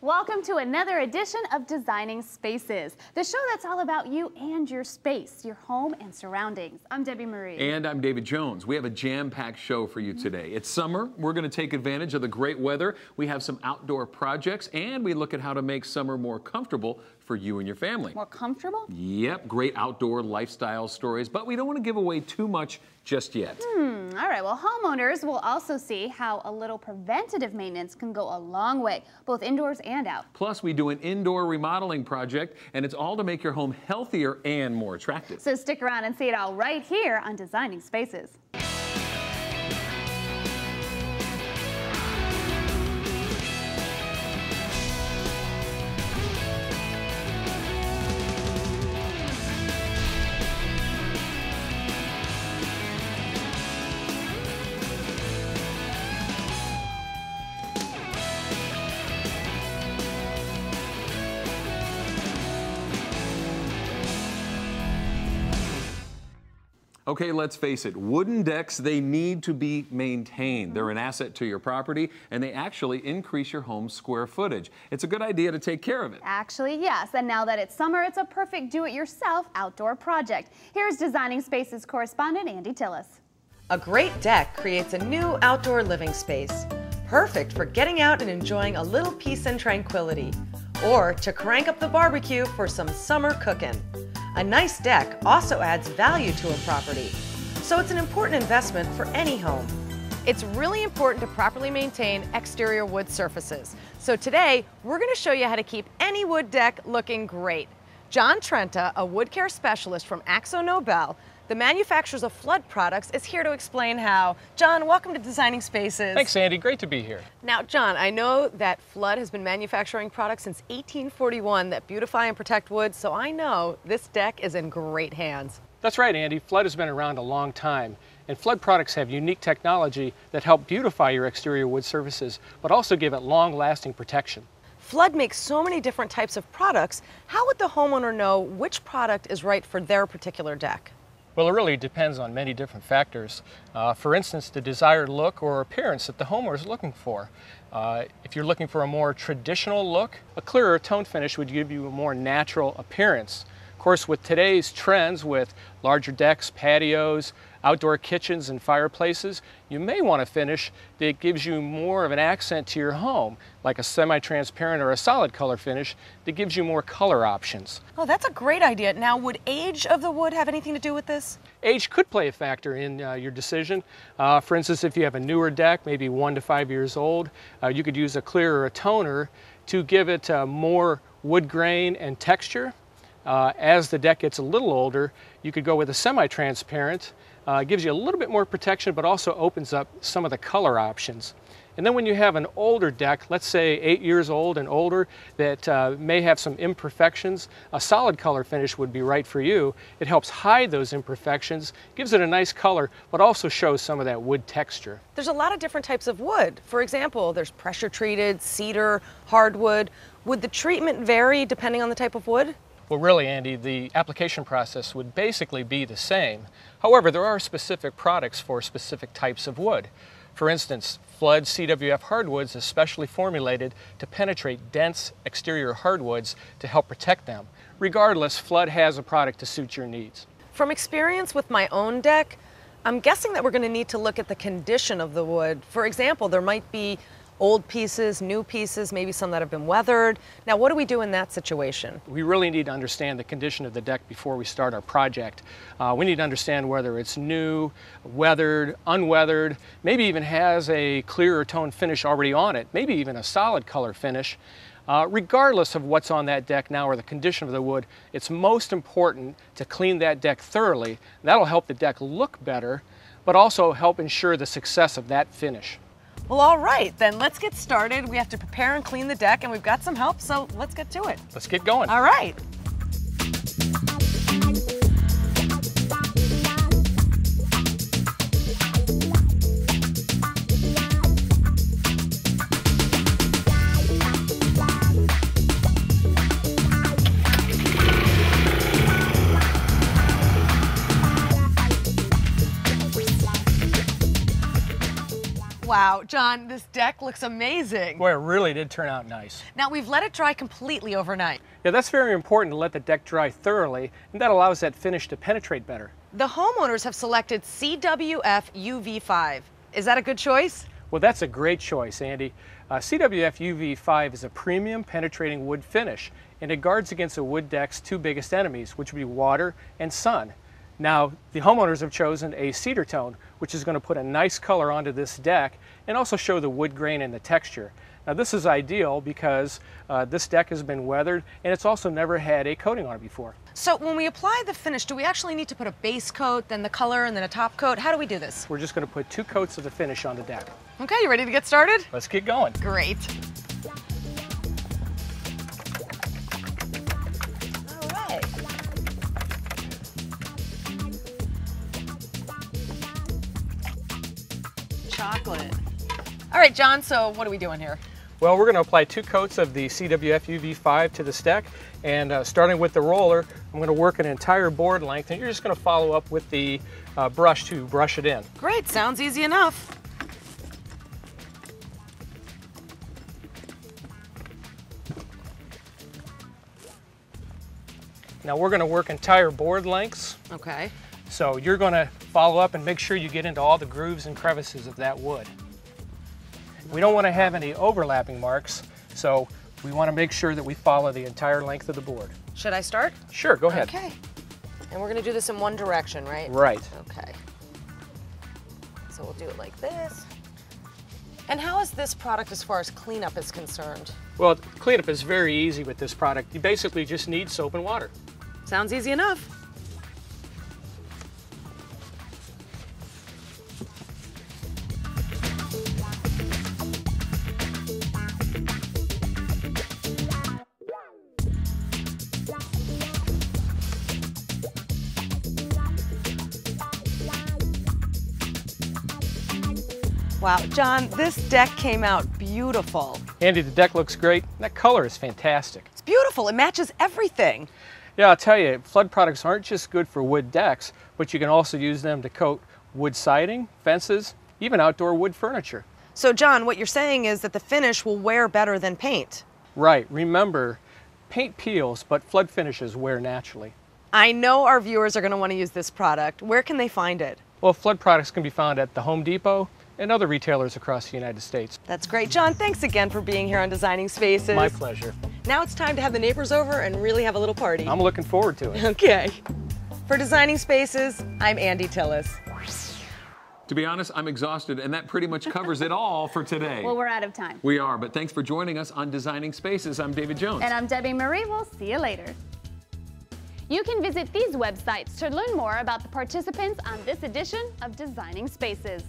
Welcome to another edition of Designing Spaces, the show that's all about you and your space, your home and surroundings. I'm Debbie Marie. And I'm David Jones. We have a jam-packed show for you today. It's summer. We're going to take advantage of the great weather. We have some outdoor projects, and we look at how to make summer more comfortable for you and your family. More comfortable? Yep, great outdoor lifestyle stories, but we don't want to give away too much just yet. All right, well, homeowners will also see how a little preventative maintenance can go a long way, both indoors and out. Plus, we do an indoor remodeling project, and it's all to make your home healthier and more attractive. So stick around and see it all right here on Designing Spaces. Okay, let's face it, wooden decks, they need to be maintained. They're an asset to your property, and they actually increase your home's square footage. It's a good idea to take care of it. Actually, yes, and now that it's summer, it's a perfect do-it-yourself outdoor project. Here's Designing Spaces correspondent Andy Tillis. A great deck creates a new outdoor living space, perfect for getting out and enjoying a little peace and tranquility, or to crank up the barbecue for some summer cooking. A nice deck also adds value to a property, so it's an important investment for any home. It's really important to properly maintain exterior wood surfaces. So today, we're going to show you how to keep any wood deck looking great. John Trenta, a wood care specialist from Akzo Nobel, the manufacturers of flood products, is here to explain how. John, welcome to Designing Spaces. Thanks, Sandy. Great to be here. Now, John, I know that Flood has been manufacturing products since 1841 that beautify and protect wood, so I know this deck is in great hands. That's right, Andy. Flood has been around a long time, and Flood products have unique technology that help beautify your exterior wood surfaces, but also give it long-lasting protection. Flood makes so many different types of products. How would the homeowner know which product is right for their particular deck? Well, it really depends on many different factors. For instance, the desired look or appearance that the homeowner is looking for. If you're looking for a more traditional look, a clearer tone finish would give you a more natural appearance. Of course, with today's trends with larger decks, patios, outdoor kitchens and fireplaces, you may want a finish that gives you more of an accent to your home, like a semi-transparent or a solid color finish that gives you more color options. Oh, that's a great idea. Now, would age of the wood have anything to do with this? Age could play a factor in your decision. For instance, if you have a newer deck, maybe 1 to 5 years old, you could use a clear or a toner to give it more wood grain and texture. As the deck gets a little older, you could go with a semi-transparent. Gives you a little bit more protection, but also opens up some of the color options. And then when you have an older deck, let's say 8 years old and older, that may have some imperfections, a solid color finish would be right for you. It helps hide those imperfections, gives it a nice color, but also shows some of that wood texture. There's a lot of different types of wood. For example, there's pressure treated, cedar, hardwood. Would the treatment vary depending on the type of wood? Well, really, Andy, the application process would basically be the same. However, there are specific products for specific types of wood. For instance, Flood CWF hardwoods is specially formulated to penetrate dense exterior hardwoods to help protect them. Regardless, Flood has a product to suit your needs. From experience with my own deck, I'm guessing that we're going to need to look at the condition of the wood. For example, there might be old pieces, new pieces, maybe some that have been weathered. Now, what do we do in that situation? We really need to understand the condition of the deck before we start our project. We need to understand whether it's new, weathered, unweathered, maybe even has a clearer tone finish already on it, maybe even a solid color finish. Regardless of what's on that deck now or the condition of the wood, it's most important to clean that deck thoroughly. That'll help the deck look better, but also help ensure the success of that finish. Well, all right, then let's get started. We have to prepare and clean the deck, and we've got some help, so let's get to it. Let's get going. All right. Wow, John, this deck looks amazing. Boy, it really did turn out nice. Now, we've let it dry completely overnight. Yeah, that's very important to let the deck dry thoroughly, and that allows that finish to penetrate better. The homeowners have selected CWF UV5. Is that a good choice? Well, that's a great choice, Andy. CWF UV5 is a premium penetrating wood finish, and it guards against a wood deck's two biggest enemies, which would be water and sun. Now, the homeowners have chosen a cedar tone, which is going to put a nice color onto this deck and also show the wood grain and the texture. Now, this is ideal because this deck has been weathered and it's also never had a coating on it before. So when we apply the finish, do we actually need to put a base coat, then the color, and then a top coat? How do we do this? We're just going to put 2 coats of the finish on the deck. Okay, you ready to get started? Let's get going. Great. All right. Chocolate. All right, John, so what are we doing here? Well, we're going to apply 2 coats of the CWF UV5 to this deck, and starting with the roller, I'm going to work an entire board length, and you're just going to follow up with the brush to brush it in. Great, sounds easy enough. Now we're going to work entire board lengths, Okay. so you're going to follow up and make sure you get into all the grooves and crevices of that wood. We don't want to have any overlapping marks, so we want to make sure that we follow the entire length of the board. Should I start? Sure, go ahead. Okay. And we're going to do this in one direction, right? Right. Okay. So we'll do it like this. And how is this product as far as cleanup is concerned? Well, cleanup is very easy with this product. You basically just need soap and water. Sounds easy enough. Wow, John, this deck came out beautiful. Andy, the deck looks great. That color is fantastic. It's beautiful, it matches everything. Yeah, I'll tell you, flood products aren't just good for wood decks, but you can also use them to coat wood siding, fences, even outdoor wood furniture. So John, what you're saying is that the finish will wear better than paint. Right, remember, paint peels, but flood finishes wear naturally. I know our viewers are going to want to use this product. Where can they find it? Well, flood products can be found at the Home Depot and other retailers across the United States. That's great. John, thanks again for being here on Designing Spaces. My pleasure. Now it's time to have the neighbors over and really have a little party. I'm looking forward to it. Okay. For Designing Spaces, I'm Andy Tillis. To be honest, I'm exhausted, and that pretty much covers it all for today. Well, we're out of time. We are, but thanks for joining us on Designing Spaces. I'm David Jones. And I'm Debbie Marie. We'll see you later. You can visit these websites to learn more about the participants on this edition of Designing Spaces.